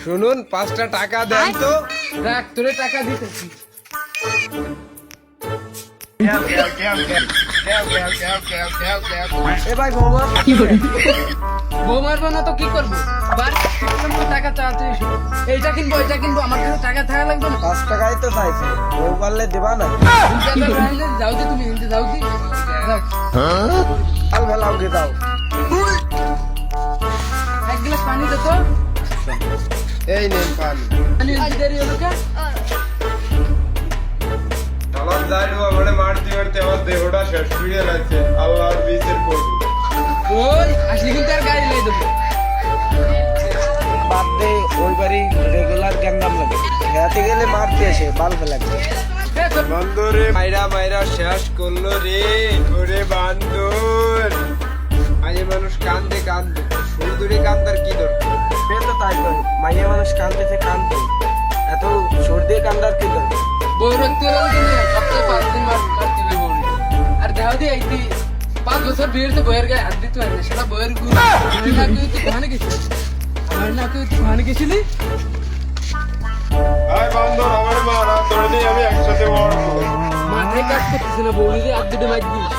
শুনুন 5টা টাকা দেন তো। দেখ তোরে টাকা দিতেছি। এ ভাই বৌমা কি করি? বউ মারবো না তো কি করবো? বার টাকা চাচ্ছি, এইটা কিনবো ওইটা কিনবো, আমার কাছে টাকা থাকা লাগবে না। 5 টাকাই তো চাইছে, বউ পারলে দেবা না। যাও দি তুমি হিন্দি যাও দি, যাও। আল ভেলাও গে দাও। এক গ্লাস পানি দে তো। এই নেন পানি। পানি দেরি হলো কে? আমার দাঁড়ু আমারে মারতে মারতে আমার দেহটা শেষ হয়ে যাচ্ছে। আল্লাহর বিচার করুন। ওই আসলে কিন্তু আর গাড়ি লই দেবো। বাদ দে, ওই বাড়ি রেগুলার গ্যান্দাম লাগে, খেতে গেলে মারতে আসে, বাল ফেলাকে। বান্দরে মাইরা মাইরা শেষ করলো রে। ওরে বান্দর, আজে মানুষ কান্দে কান্দে, সুন্দরী কান্দার কি দরকার? সে তো তাই কয়, মাইয়া মানুষ কান্দেছে কান্দে, এত সর্দি কান্দার কি দরকার? বউ রাখতে লাগবে না, সপ্তাহে 5 দিন মার কাটতে হবে বউ। আর দেখাও দি এই 5 বছর বিয়ের তো বইয়ের গায়ে হাত দিতে হয় না, সেটা বইয়ের গুণ। তুই না কেউ তুই ওখানে গেছিলি, আমার না কেউ তুই ওখানে গেছিলি। আয় বান্দর, আমার মারা তোর নিয়ে আমি একসাথে মরবো। মাথায় কাজ করতেছে না, বউ নিজে 8 দিনে মার দিস।